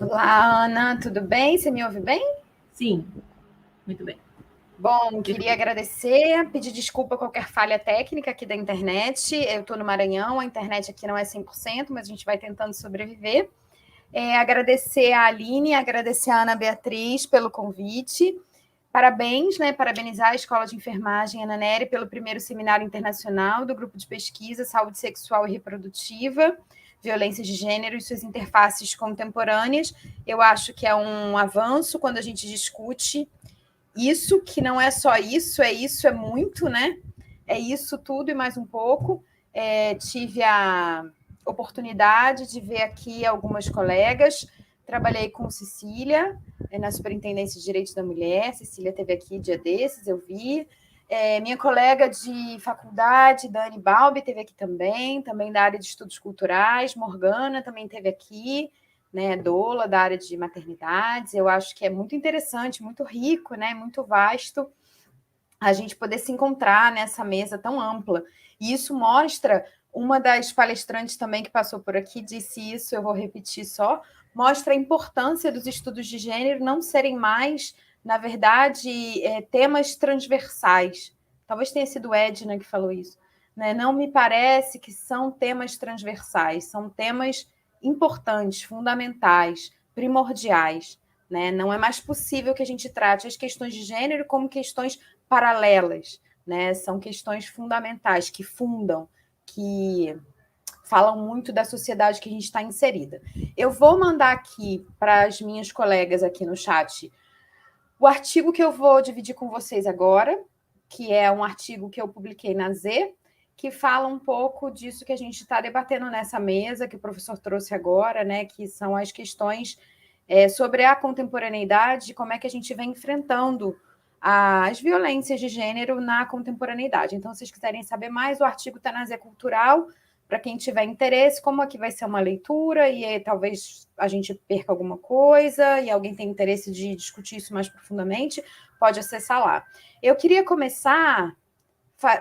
Olá, Ana, tudo bem? Você me ouve bem? Sim, muito bem. Bom, queria agradecer, pedir desculpa qualquer falha técnica aqui da internet. Eu estou no Maranhão, a internet aqui não é 100%, mas a gente vai tentando sobreviver. Agradecer a Aline, agradecer a Ana Beatriz pelo convite. Parabéns, né? Parabenizar a Escola de Enfermagem Ana Nery pelo primeiro seminário internacional do Grupo de Pesquisa Saúde Sexual e Reprodutiva, Violências de Gênero e suas interfaces contemporâneas. Eu acho que é um avanço quando a gente discute isso, que não é só isso, é muito, né? É isso tudo e mais um pouco. Tive a oportunidade de ver aqui algumas colegas. Trabalhei com Cecília, na Superintendência de Direitos da Mulher. Cecília esteve aqui dia desses, eu vi. Minha colega de faculdade, Dani Balbi, esteve aqui também da área de estudos culturais. Morgana também esteve aqui, né, doula da área de maternidades. Eu acho que é muito interessante, muito rico, né, muito vasto a gente poder se encontrar nessa mesa tão ampla. E isso mostra, uma das palestrantes também que passou por aqui disse isso, eu vou repetir só, mostra a importância dos estudos de gênero não serem mais, na verdade, temas transversais. Talvez tenha sido Edna que falou isso. Né? Não me parece que são temas transversais, são temas importantes, fundamentais, primordiais. Né? Não é mais possível que a gente trate as questões de gênero como questões paralelas, né? São questões fundamentais que fundam, que falam muito da sociedade que a gente está inserida. Eu vou mandar aqui para as minhas colegas aqui no chat o artigo que eu vou dividir com vocês agora, que é um artigo que eu publiquei na Z, que fala um pouco disso que a gente está debatendo nessa mesa, que o professor trouxe agora, né? Que são as questões sobre a contemporaneidade, como é que a gente vem enfrentando as violências de gênero na contemporaneidade. Então, se vocês quiserem saber mais, o artigo está na Zé Cultural, para quem tiver interesse, como aqui vai ser uma leitura, e aí, talvez a gente perca alguma coisa, e alguém tem interesse de discutir isso mais profundamente, pode acessar lá. Eu queria começar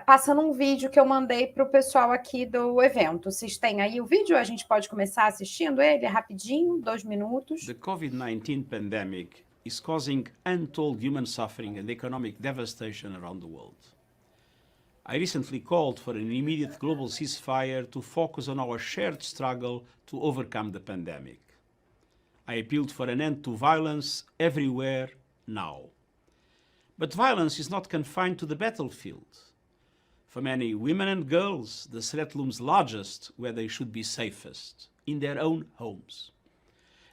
passando um vídeo que eu mandei para o pessoal aqui do evento. Vocês têm aí o vídeo? A gente pode começar assistindo ele? É rapidinho, 2 minutos. The COVID-19 pandemic is causing untold human suffering and economic devastation around the world. I recently called for an immediate global ceasefire to focus on our shared struggle to overcome the pandemic. I appealed for an end to violence everywhere now. But violence is not confined to the battlefield. For many women and girls, the threat looms largest where they should be safest, in their own homes.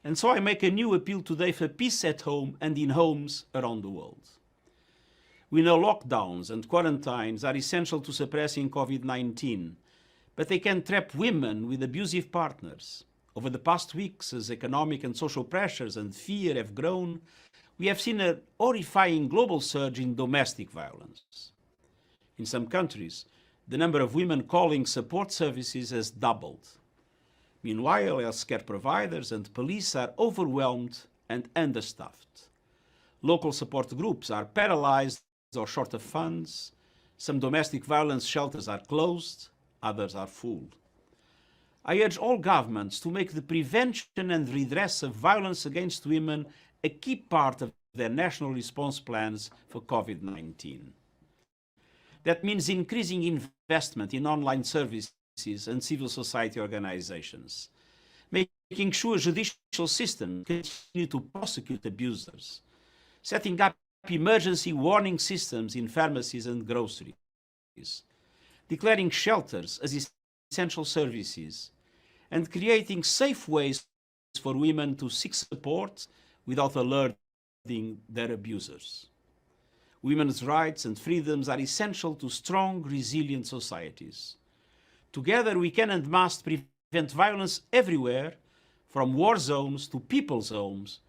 And so I make a new appeal today for peace at home and in homes around the world. We know lockdowns and quarantines are essential to suppressing COVID-19, but they can trap women with abusive partners. Over the past weeks, as economic and social pressures and fear have grown, we have seen a horrifying global surge in domestic violence. In some countries, the number of women calling support services has doubled. Meanwhile, healthcare providers and police are overwhelmed and understaffed. Local support groups are paralyzed or short of funds. Some domestic violence shelters are closed, others are full. I urge all governments to make the prevention and redress of violence against women a key part of their national response plans for COVID-19. That means increasing investment in online services and civil society organizations, making sure judicial systems continue to prosecute abusers, setting up emergency warning systems in pharmacies and groceries, declaring shelters as essential services, and creating safe ways for women to seek support without alerting their abusers. Women's rights and freedoms are essential to strong, resilient societies. Together we can and must prevent violence everywhere, from war zones to people's homes,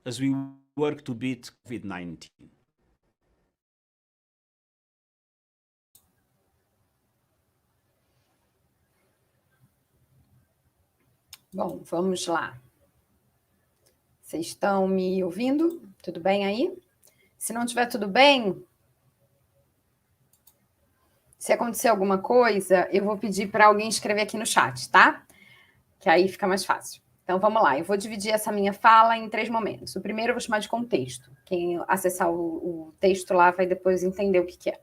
as we work to beat COVID-19. Bom, vamos lá. Vocês estão me ouvindo? Tudo bem aí? Se não estiver tudo bem, se acontecer alguma coisa, eu vou pedir para alguém escrever aqui no chat, tá? Que aí fica mais fácil. Então, vamos lá. Eu vou dividir essa minha fala em 3 momentos. O primeiro eu vou chamar de contexto. Quem acessar o texto lá vai depois entender o que é.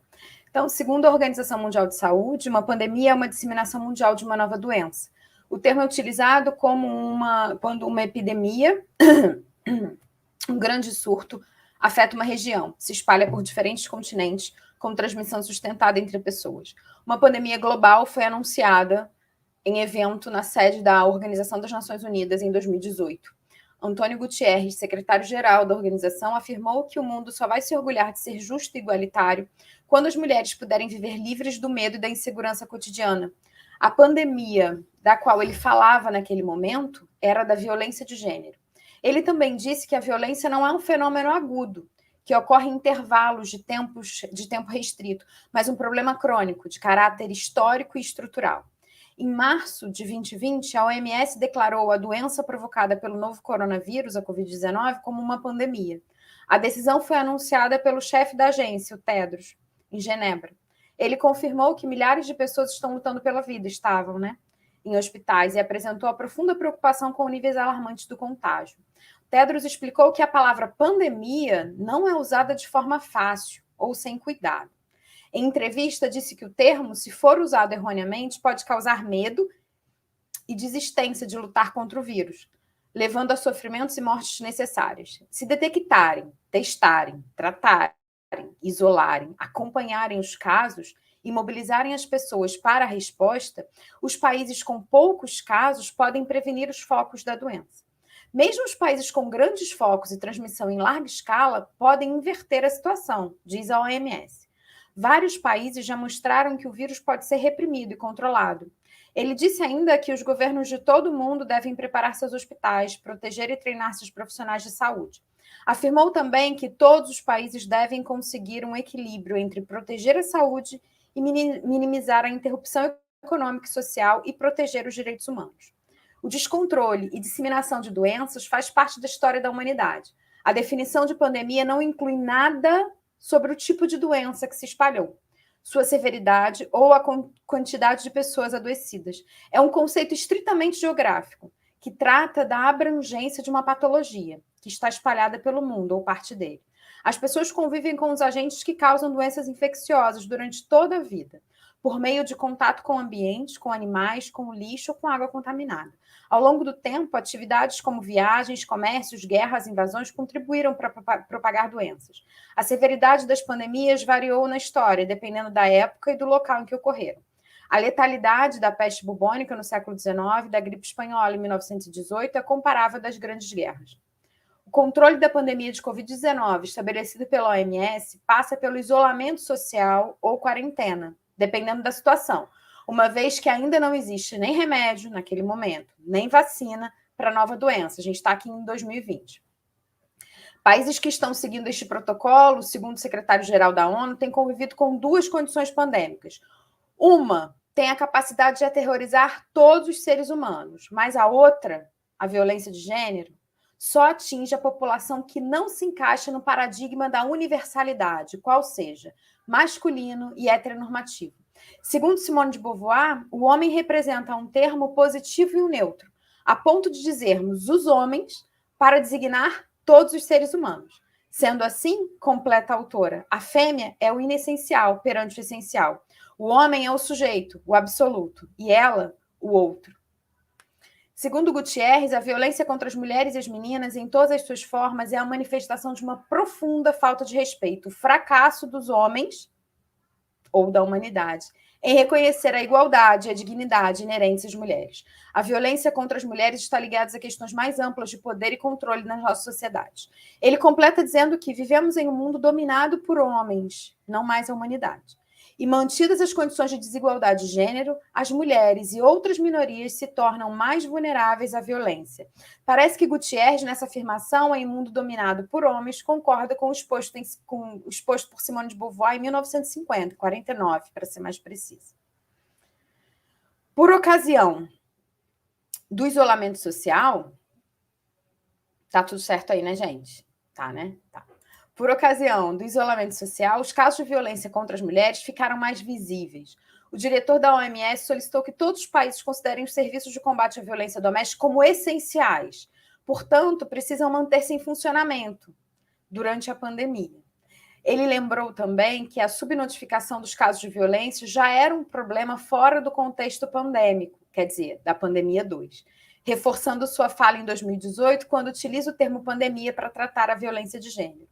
Então, segundo a Organização Mundial de Saúde, uma pandemia é uma disseminação mundial de uma nova doença. O termo é utilizado como quando uma epidemia, um grande surto, afeta uma região, se espalha por diferentes continentes, com transmissão sustentada entre pessoas. Uma pandemia global foi anunciada em evento na sede da Organização das Nações Unidas em 2018. Antônio Guterres, secretário-geral da organização, afirmou que o mundo só vai se orgulhar de ser justo e igualitário quando as mulheres puderem viver livres do medo e da insegurança cotidiana. A pandemia da qual ele falava naquele momento era da violência de gênero. Ele também disse que a violência não é um fenômeno agudo, que ocorre em intervalos de tempo restrito, mas um problema crônico, de caráter histórico e estrutural. Em março de 2020, a OMS declarou a doença provocada pelo novo coronavírus, a Covid-19, como uma pandemia. A decisão foi anunciada pelo chefe da agência, o Tedros, em Genebra. Ele confirmou que milhares de pessoas estão lutando pela vida, em hospitais, e apresentou a profunda preocupação com níveis alarmantes do contágio. Tedros explicou que a palavra pandemia não é usada de forma fácil ou sem cuidado. Em entrevista, disse que o termo, se for usado erroneamente, pode causar medo e desistência de lutar contra o vírus, levando a sofrimentos e mortes desnecessárias. Se detectarem, testarem, tratarem, isolarem, acompanharem os casos e mobilizarem as pessoas para a resposta, os países com poucos casos podem prevenir os focos da doença. Mesmo os países com grandes focos e transmissão em larga escala podem inverter a situação, diz a OMS. Vários países já mostraram que o vírus pode ser reprimido e controlado. Ele disse ainda que os governos de todo o mundo devem preparar seus hospitais, proteger e treinar seus profissionais de saúde. Afirmou também que todos os países devem conseguir um equilíbrio entre proteger a saúde e minimizar a interrupção econômica e social e proteger os direitos humanos. O descontrole e disseminação de doenças faz parte da história da humanidade. A definição de pandemia não inclui nada sobre o tipo de doença que se espalhou, sua severidade ou a quantidade de pessoas adoecidas. É um conceito estritamente geográfico, que trata da abrangência de uma patologia que está espalhada pelo mundo ou parte dele. As pessoas convivem com os agentes que causam doenças infecciosas durante toda a vida, por meio de contato com ambientes, com animais, com lixo ou com água contaminada. Ao longo do tempo, atividades como viagens, comércios, guerras, invasões contribuíram para propagar doenças. A severidade das pandemias variou na história, dependendo da época e do local em que ocorreram. A letalidade da peste bubônica no século XIX e da gripe espanhola em 1918 é comparável das grandes guerras. O controle da pandemia de Covid-19, estabelecido pela OMS, passa pelo isolamento social ou quarentena, dependendo da situação, uma vez que ainda não existe nem remédio naquele momento, nem vacina para a nova doença. A gente está aqui em 2020. Países que estão seguindo este protocolo, segundo o secretário-geral da ONU, têm convivido com 2 condições pandêmicas. Uma tem a capacidade de aterrorizar todos os seres humanos, mas a outra, a violência de gênero, só atinge a população que não se encaixa no paradigma da universalidade, qual seja masculino e heteronormativo. Segundo Simone de Beauvoir, o homem representa um termo positivo e um neutro, a ponto de dizermos os homens para designar todos os seres humanos. Sendo assim, completa a autora, a fêmea é o inessencial perante o essencial. O homem é o sujeito, o absoluto, e ela, o outro. Segundo Guterres, a violência contra as mulheres e as meninas, em todas as suas formas, é a manifestação de uma profunda falta de respeito, fracasso dos homens ou da humanidade, em reconhecer a igualdade e a dignidade inerentes às mulheres. A violência contra as mulheres está ligada a questões mais amplas de poder e controle nas nossas sociedades. Ele completa dizendo que vivemos em um mundo dominado por homens, não mais a humanidade. E mantidas as condições de desigualdade de gênero, as mulheres e outras minorias se tornam mais vulneráveis à violência. Parece que Guterres, nessa afirmação, em um mundo dominado por homens, concorda com o exposto por Simone de Beauvoir em 1950, 49, para ser mais preciso. Por ocasião do isolamento social, tá tudo certo aí, né, gente? Tá, né? Tá. Por ocasião do isolamento social, os casos de violência contra as mulheres ficaram mais visíveis. o diretor da OMS solicitou que todos os países considerem os serviços de combate à violência doméstica como essenciais. Portanto, precisam manter-se em funcionamento durante a pandemia. Ele lembrou também que a subnotificação dos casos de violência já era um problema fora do contexto pandêmico, quer dizer, da pandemia 2, reforçando sua fala em 2018, quando utiliza o termo pandemia para tratar a violência de gênero.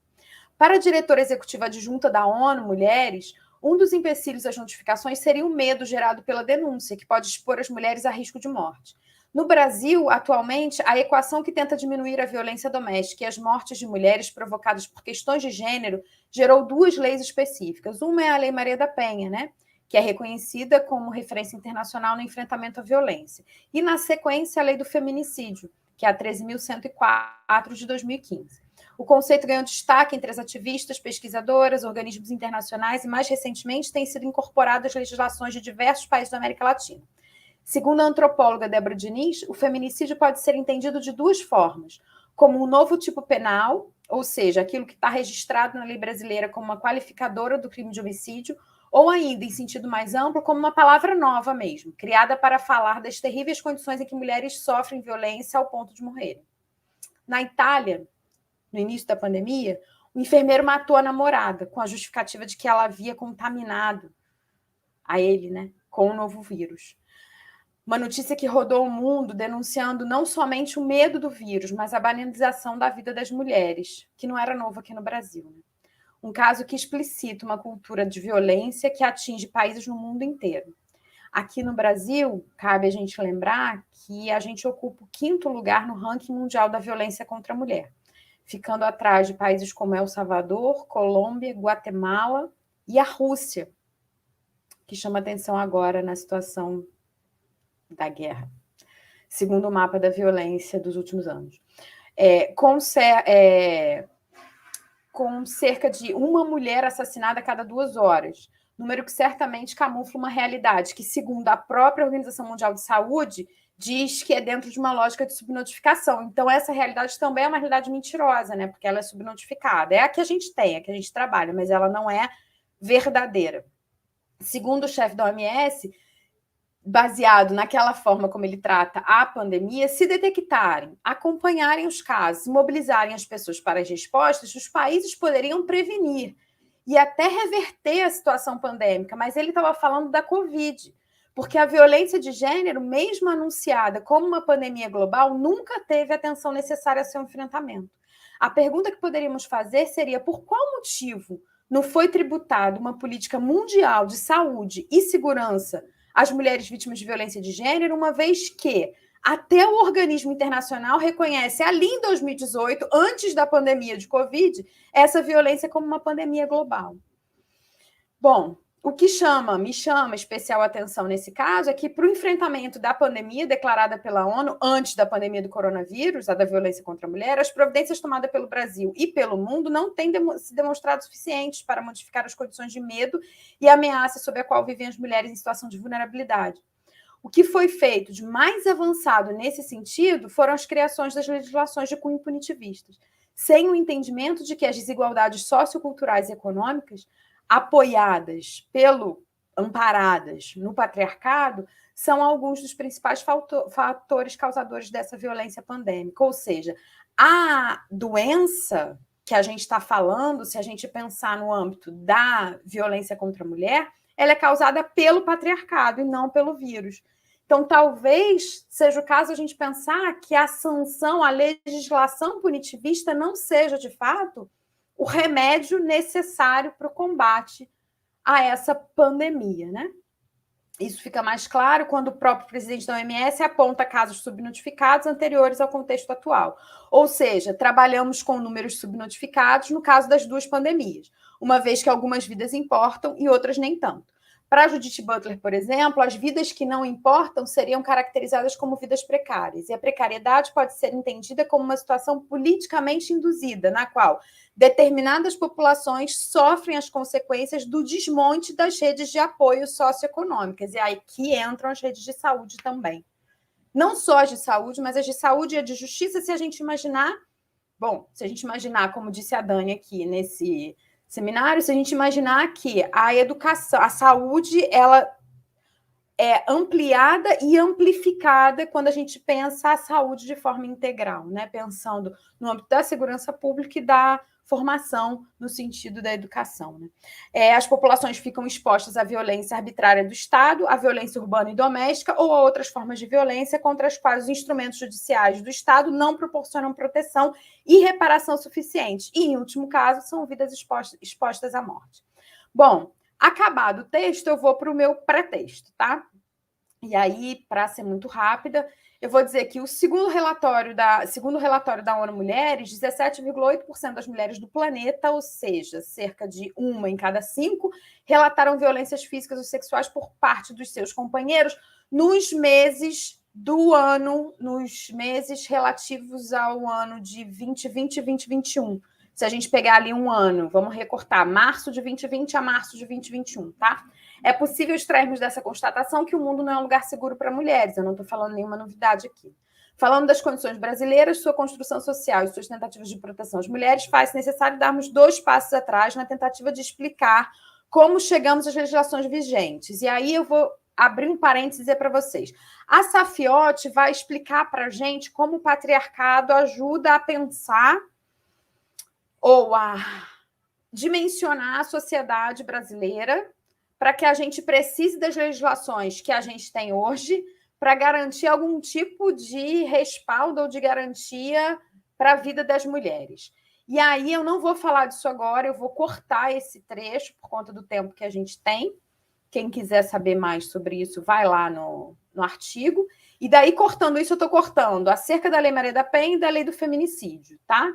Para a diretora executiva adjunta da ONU, Mulheres, um dos empecilhos às notificações seria o medo gerado pela denúncia, que pode expor as mulheres a risco de morte. No Brasil, atualmente, a equação que tenta diminuir a violência doméstica e as mortes de mulheres provocadas por questões de gênero gerou 2 leis específicas. Uma é a Lei Maria da Penha, né, que é reconhecida como referência internacional no enfrentamento à violência. E, na sequência, a Lei do Feminicídio, que é a 13.104 de 2015. O conceito ganhou destaque entre as ativistas, pesquisadoras, organismos internacionais e, mais recentemente, tem sido incorporado às legislações de diversos países da América Latina. Segundo a antropóloga Débora Diniz, o feminicídio pode ser entendido de 2 formas, como um novo tipo penal, ou seja, aquilo que está registrado na lei brasileira como uma qualificadora do crime de homicídio, ou ainda, em sentido mais amplo, como uma palavra nova mesmo, criada para falar das terríveis condições em que mulheres sofrem violência ao ponto de morrerem. Na Itália, no início da pandemia, o enfermeiro matou a namorada com a justificativa de que ela havia contaminado a ele, né, com o novo vírus. Uma notícia que rodou o mundo denunciando não somente o medo do vírus, mas a banalização da vida das mulheres, que não era novo aqui no Brasil. Né? Um caso que explicita uma cultura de violência que atinge países no mundo inteiro. Aqui no Brasil, cabe a gente lembrar que a gente ocupa o 5º lugar no ranking mundial da violência contra a mulher, ficando atrás de países como El Salvador, Colômbia, Guatemala e a Rússia, que chama atenção agora na situação da guerra, segundo o mapa da violência dos últimos anos. Com cerca de uma mulher assassinada a cada 2 horas, número que certamente camufla uma realidade que, segundo a própria Organização Mundial de Saúde, diz que é dentro de uma lógica de subnotificação. Então, essa realidade também é uma realidade mentirosa, né? Porque ela é subnotificada. É a que a gente tem, é a que a gente trabalha, mas ela não é verdadeira. Segundo o chefe da OMS, baseado naquela forma como ele trata a pandemia, se detectarem, acompanharem os casos, mobilizarem as pessoas para as respostas, os países poderiam prevenir e até reverter a situação pandêmica, mas ele estava falando da Covid, porque a violência de gênero, mesmo anunciada como uma pandemia global, nunca teve a atenção necessária a seu enfrentamento. A pergunta que poderíamos fazer seria: por qual motivo não foi tributada uma política mundial de saúde e segurança às mulheres vítimas de violência de gênero, uma vez que até o organismo internacional reconhece ali em 2018, antes da pandemia de Covid, essa violência como uma pandemia global. Bom, o que me chama especial atenção nesse caso é que, para o enfrentamento da pandemia declarada pela ONU antes da pandemia do coronavírus, a da violência contra a mulher, as providências tomadas pelo Brasil e pelo mundo não têm se demonstrado suficientes para modificar as condições de medo e ameaça sob a qual vivem as mulheres em situação de vulnerabilidade. O que foi feito de mais avançado nesse sentido foram as criações das legislações de cunho punitivistas, sem o entendimento de que as desigualdades socioculturais e econômicas apoiadas amparadas no patriarcado, são alguns dos principais fatores causadores dessa violência pandêmica. Ou seja, a doença que a gente está falando, se a gente pensar no âmbito da violência contra a mulher, ela é causada pelo patriarcado e não pelo vírus. Então, talvez seja o caso a gente pensar que a sanção, a legislação punitivista não seja, de fato, o remédio necessário para o combate a essa pandemia, né? Isso fica mais claro quando o próprio presidente da OMS aponta casos subnotificados anteriores ao contexto atual. Ou seja, trabalhamos com números subnotificados no caso das 2 pandemias, uma vez que algumas vidas importam e outras nem tanto. Para a Judith Butler, por exemplo, as vidas que não importam seriam caracterizadas como vidas precárias, e a precariedade pode ser entendida como uma situação politicamente induzida, na qual determinadas populações sofrem as consequências do desmonte das redes de apoio socioeconômicas, e aí que entram as redes de saúde também. Não só as de saúde, mas as de saúde e a de justiça, se a gente imaginar, como disse a Dani aqui nesse seminário, se a gente imaginar que a educação, a saúde, ela ampliada e amplificada quando a gente pensa a saúde de forma integral, né? Pensando no âmbito da segurança pública e da formação no sentido da educação. Né? As populações ficam expostas à violência arbitrária do Estado, à violência urbana e doméstica ou a outras formas de violência contra as quais os instrumentos judiciais do Estado não proporcionam proteção e reparação suficiente. E, em último caso, são vidas expostas à morte. Bom, acabado o texto, eu vou para o meu pré-texto, tá? E aí, para ser muito rápida, eu vou dizer que o segundo relatório da ONU Mulheres, 17,8% das mulheres do planeta, ou seja, cerca de 1 em cada 5, relataram violências físicas ou sexuais por parte dos seus companheiros nos meses relativos ao ano de 2020 e 2021. Se a gente pegar ali um ano, vamos recortar março de 2020 a março de 2021, tá? É possível extrairmos dessa constatação que o mundo não é um lugar seguro para mulheres. Eu não estou falando nenhuma novidade aqui. Falando das condições brasileiras, sua construção social e suas tentativas de proteção às mulheres, faz necessário darmos 2 passos atrás na tentativa de explicar como chegamos às legislações vigentes. E aí eu vou abrir um parênteses e dizer para vocês. A Safiotti vai explicar para a gente como o patriarcado ajuda a pensar ou a dimensionar a sociedade brasileira para que a gente precise das legislações que a gente tem hoje para garantir algum tipo de respaldo ou de garantia para a vida das mulheres. E aí eu não vou falar disso agora, eu vou cortar esse trecho por conta do tempo que a gente tem. Quem quiser saber mais sobre isso, vai lá no artigo. E daí, cortando isso, eu estou cortando acerca da Lei Maria da Penha e da Lei do Feminicídio, tá?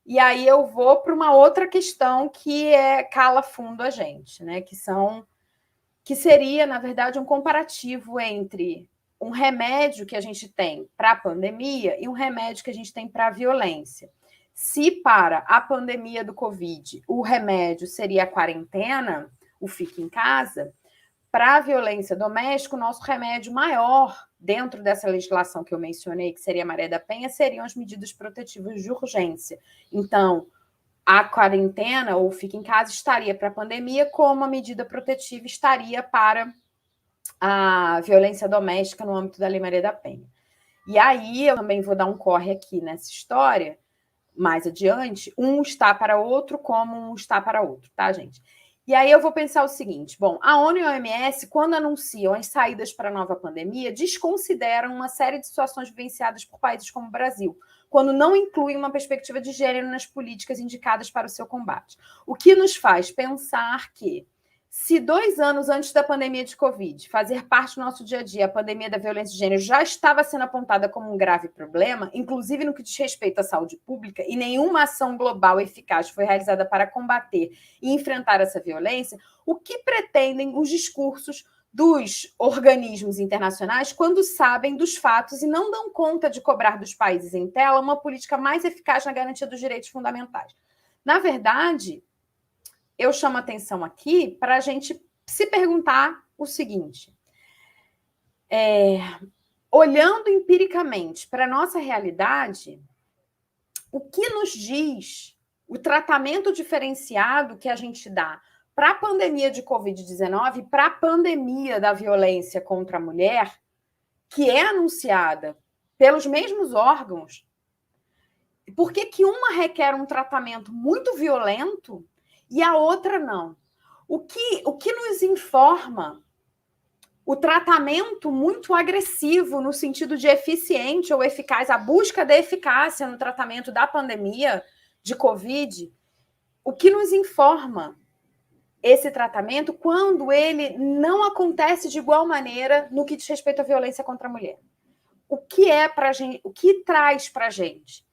E aí eu vou para uma outra questão que cala fundo a gente, né? Que seria, na verdade, um comparativo entre um remédio que a gente tem para a pandemia e um remédio que a gente tem para a violência. Se para a pandemia do Covid o remédio seria a quarentena, o fique em casa, para a violência doméstica, o nosso remédio maior dentro dessa legislação que eu mencionei, que seria a Maria da Penha, seriam as medidas protetivas de urgência. Então, a quarentena ou fica em casa estaria para a pandemia, como a medida protetiva estaria para a violência doméstica no âmbito da Lei Maria da Penha. E aí eu também vou dar um corre aqui nessa história, mais adiante, um está para outro como um está para outro, tá, gente? E aí eu vou pensar o seguinte, bom, a ONU e a OMS, quando anunciam as saídas para a nova pandemia, desconsideram uma série de situações vivenciadas por países como o Brasil, quando não incluem uma perspectiva de gênero nas políticas indicadas para o seu combate. O que nos faz pensar que, se 2 anos antes da pandemia de Covid, fazer parte do nosso dia a dia, a pandemia da violência de gênero já estava sendo apontada como um grave problema, inclusive no que diz respeito à saúde pública, e nenhuma ação global eficaz foi realizada para combater e enfrentar essa violência, o que pretendem os discursos dos organismos internacionais quando sabem dos fatos e não dão conta de cobrar dos países em tela uma política mais eficaz na garantia dos direitos fundamentais? Na verdade, eu chamo a atenção aqui para a gente se perguntar o seguinte: olhando empiricamente para a nossa realidade, o que nos diz o tratamento diferenciado que a gente dá para a pandemia de Covid-19 e para a pandemia da violência contra a mulher, que é anunciada pelos mesmos órgãos? Por que uma requer um tratamento muito violento e a outra não? O que nos informa o tratamento muito agressivo no sentido de eficiente ou eficaz, a busca da eficácia no tratamento da pandemia de Covid? O que nos informa esse tratamento quando ele não acontece de igual maneira no que diz respeito à violência contra a mulher? O que é para gente? O que traz para a gente?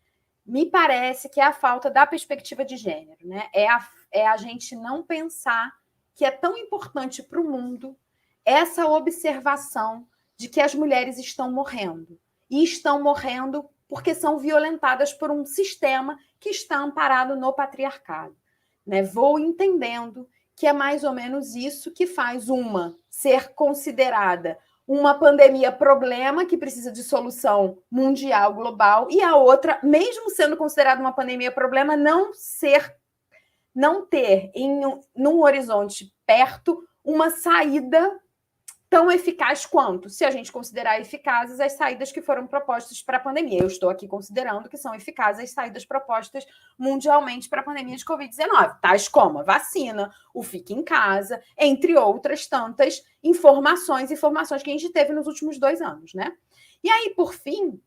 Me parece que é a falta da perspectiva de gênero, né? É a gente não pensar que é tão importante para o mundo essa observação de que as mulheres estão morrendo. E estão morrendo porque são violentadas por um sistema que está amparado no patriarcado. Né? Vou entendendo que é mais ou menos isso que faz uma ser considerada uma pandemia problema que precisa de solução mundial, global, e a outra, mesmo sendo considerada uma pandemia problema, não ter num horizonte perto uma saída tão eficaz quanto, se a gente considerar eficazes as saídas que foram propostas para a pandemia. Eu estou aqui considerando que são eficazes as saídas propostas mundialmente para a pandemia de Covid-19, tais como a vacina, o fique em casa, entre outras tantas informações que a gente teve nos últimos 2 anos, né? E aí, por fim,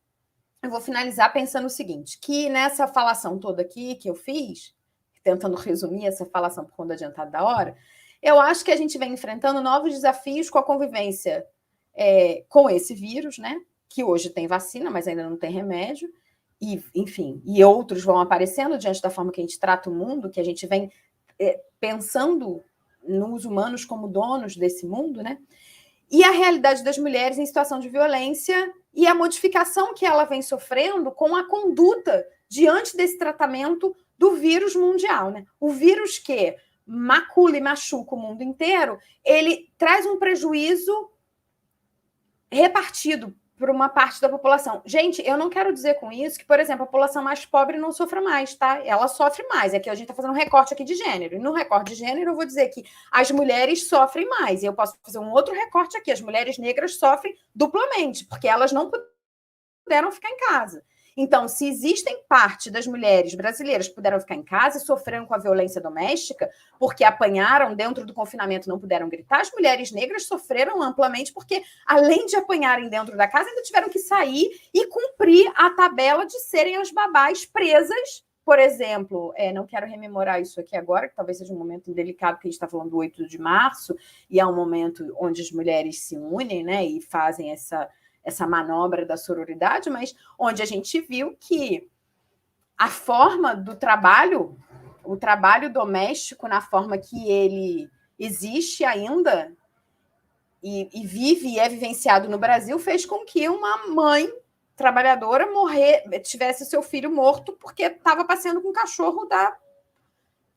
eu vou finalizar pensando o seguinte, que nessa falação toda aqui que eu fiz, tentando resumir essa falação por conta adiantada da hora, eu acho que a gente vem enfrentando novos desafios com a convivência com esse vírus, né? Que hoje tem vacina, mas ainda não tem remédio, e, enfim, e outros vão aparecendo diante da forma que a gente trata o mundo, que a gente vem pensando nos humanos como donos desse mundo, né? E a realidade das mulheres em situação de violência e a modificação que ela vem sofrendo com a conduta diante desse tratamento do vírus mundial, né? O vírus que macula e machuca o mundo inteiro, ele traz um prejuízo repartido por uma parte da população. Gente, eu não quero dizer com isso que, por exemplo, a população mais pobre não sofra mais, tá? Ela sofre mais. É que a gente está fazendo um recorte aqui de gênero. E no recorte de gênero, eu vou dizer que as mulheres sofrem mais. E eu posso fazer um outro recorte aqui. As mulheres negras sofrem duplamente, porque elas não puderam ficar em casa. Então, se existem parte das mulheres brasileiras que puderam ficar em casa e sofreram com a violência doméstica, porque apanharam dentro do confinamento e não puderam gritar, as mulheres negras sofreram amplamente porque, além de apanharem dentro da casa, ainda tiveram que sair e cumprir a tabela de serem as babás presas. Por exemplo, não quero rememorar isso aqui agora, que talvez seja um momento delicado, porque a gente está falando do 8 de março, e é um momento onde as mulheres se unem, né, e fazem essa manobra da sororidade, mas onde a gente viu que a forma do trabalho, o trabalho doméstico na forma que ele existe ainda e vive e é vivenciado no Brasil, fez com que uma mãe trabalhadora tivesse seu filho morto porque estava passeando com o cachorro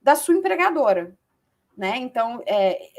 da sua empregadora. Né? Então,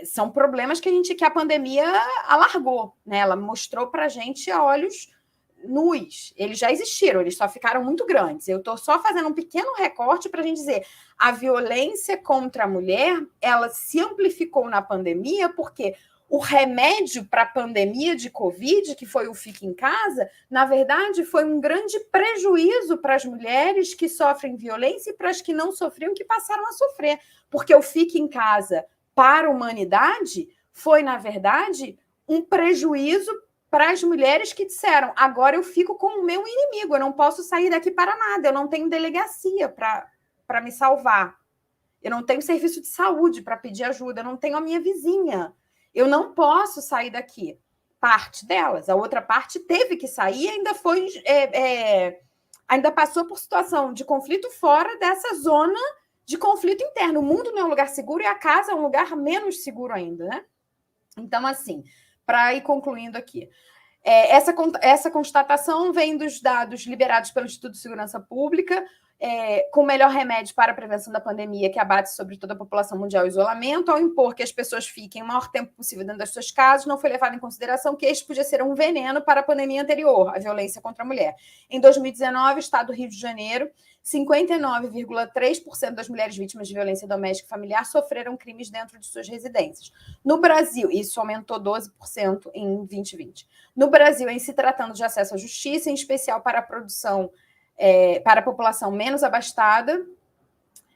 são problemas que a pandemia alargou, né? Ela mostrou para a gente a olhos nus. Eles já existiram, eles só ficaram muito grandes. Eu estou só fazendo um pequeno recorte para a gente dizer a violência contra a mulher, ela se amplificou na pandemia porque o remédio para a pandemia de Covid, que foi o Fique em Casa, na verdade, foi um grande prejuízo para as mulheres que sofrem violência e para as que não sofriam, que passaram a sofrer. Porque o Fique em Casa para a humanidade foi, na verdade, um prejuízo para as mulheres que disseram: agora eu fico com o meu inimigo, eu não posso sair daqui para nada, eu não tenho delegacia para me salvar, eu não tenho serviço de saúde para pedir ajuda, eu não tenho a minha vizinha, eu não posso sair daqui. Parte delas, a outra parte teve que sair e ainda foi, ainda passou por situação de conflito fora dessa zona de conflito interno. O mundo não é um lugar seguro e a casa é um lugar menos seguro ainda, né? Então, assim, para ir concluindo aqui, essa constatação vem dos dados liberados pelo Instituto de Segurança Pública, com o melhor remédio para a prevenção da pandemia, que abate sobre toda a população mundial o isolamento, ao impor que as pessoas fiquem o maior tempo possível dentro das suas casas, não foi levado em consideração que este podia ser um veneno para a pandemia anterior, a violência contra a mulher. Em 2019, Estado do Rio de Janeiro, 59,3% das mulheres vítimas de violência doméstica e familiar sofreram crimes dentro de suas residências. No Brasil, isso aumentou 12% em 2020. No Brasil, em se tratando de acesso à justiça, em especial para a produção para a população menos abastada,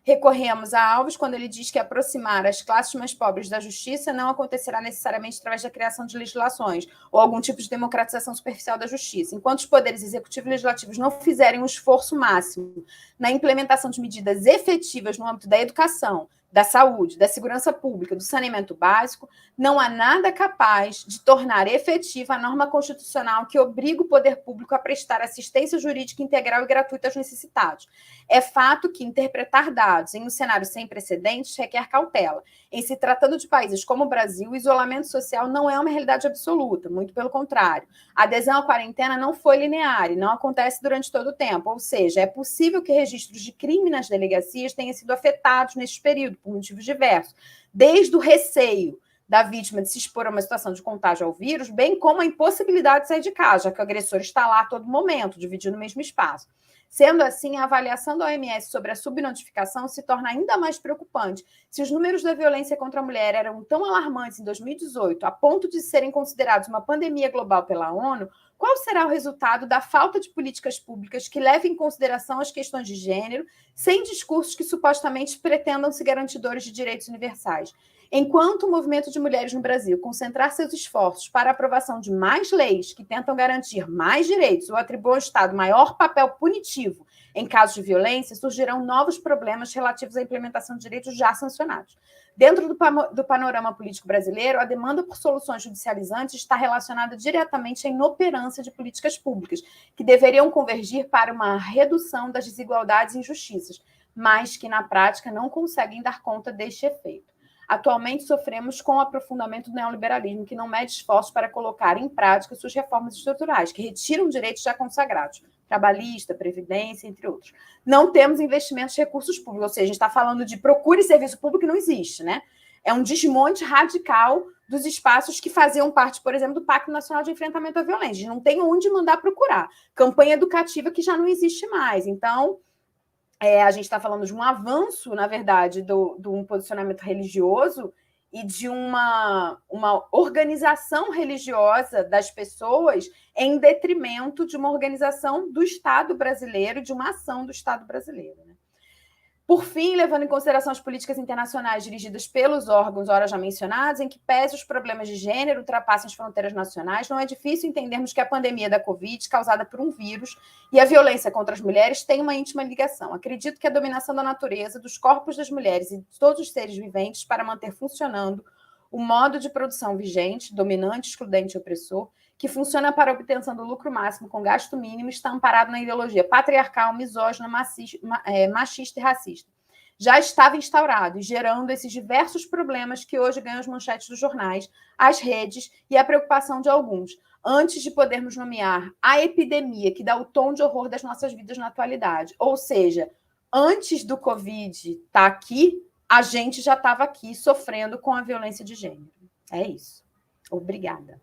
recorremos a Alves quando ele diz que aproximar as classes mais pobres da justiça não acontecerá necessariamente através da criação de legislações ou algum tipo de democratização superficial da justiça. Enquanto os poderes executivos e legislativos não fizerem um esforço máximo na implementação de medidas efetivas no âmbito da educação, da saúde, da segurança pública, do saneamento básico, não há nada capaz de tornar efetiva a norma constitucional que obriga o poder público a prestar assistência jurídica integral e gratuita aos necessitados. É fato que interpretar dados em um cenário sem precedentes requer cautela. Em se tratando de países como o Brasil, o isolamento social não é uma realidade absoluta, muito pelo contrário. A adesão à quarentena não foi linear e não acontece durante todo o tempo, ou seja, é possível que registros de crime nas delegacias tenham sido afetados neste período, por motivos diversos, desde o receio da vítima de se expor a uma situação de contágio ao vírus, bem como a impossibilidade de sair de casa, já que o agressor está lá a todo momento, dividindo o mesmo espaço. Sendo assim, a avaliação da OMS sobre a subnotificação se torna ainda mais preocupante. Se os números da violência contra a mulher eram tão alarmantes em 2018, a ponto de serem considerados uma pandemia global pela ONU, qual será o resultado da falta de políticas públicas que levem em consideração as questões de gênero, sem discursos que supostamente pretendam ser garantidores de direitos universais? Enquanto o movimento de mulheres no Brasil concentrar seus esforços para a aprovação de mais leis que tentam garantir mais direitos ou atribuam ao Estado maior papel punitivo em casos de violência, surgirão novos problemas relativos à implementação de direitos já sancionados. Dentro do panorama político brasileiro, a demanda por soluções judicializantes está relacionada diretamente à inoperância de políticas públicas, que deveriam convergir para uma redução das desigualdades e injustiças, mas que, na prática, não conseguem dar conta deste efeito. Atualmente, sofremos com o aprofundamento do neoliberalismo, que não mede esforços para colocar em prática suas reformas estruturais, que retiram direitos já consagrados, trabalhista, previdência, entre outros. Não temos investimentos de recursos públicos, ou seja, a gente está falando de procura e serviço público, não existe, né? É um desmonte radical dos espaços que faziam parte, por exemplo, do Pacto Nacional de Enfrentamento à Violência. A gente não tem onde mandar procurar. Campanha educativa que já não existe mais. Então, a gente está falando de um avanço, na verdade, de um posicionamento religioso e de uma organização religiosa das pessoas em detrimento de uma organização do Estado brasileiro, de uma ação do Estado brasileiro, né? Por fim, levando em consideração as políticas internacionais dirigidas pelos órgãos ora já mencionados, em que pese os problemas de gênero ultrapassem as fronteiras nacionais, não é difícil entendermos que a pandemia da Covid, causada por um vírus, e a violência contra as mulheres têm uma íntima ligação. Acredito que a dominação da natureza, dos corpos das mulheres e de todos os seres viventes para manter funcionando o modo de produção vigente, dominante, excludente e opressor, que funciona para a obtenção do lucro máximo com gasto mínimo, está amparado na ideologia patriarcal, misógina, machista e racista. Já estava instaurado e gerando esses diversos problemas que hoje ganham as manchetes dos jornais, as redes e a preocupação de alguns, antes de podermos nomear a epidemia que dá o tom de horror das nossas vidas na atualidade. Ou seja, antes do Covid estar aqui, a gente já estava aqui sofrendo com a violência de gênero. É isso. Obrigada.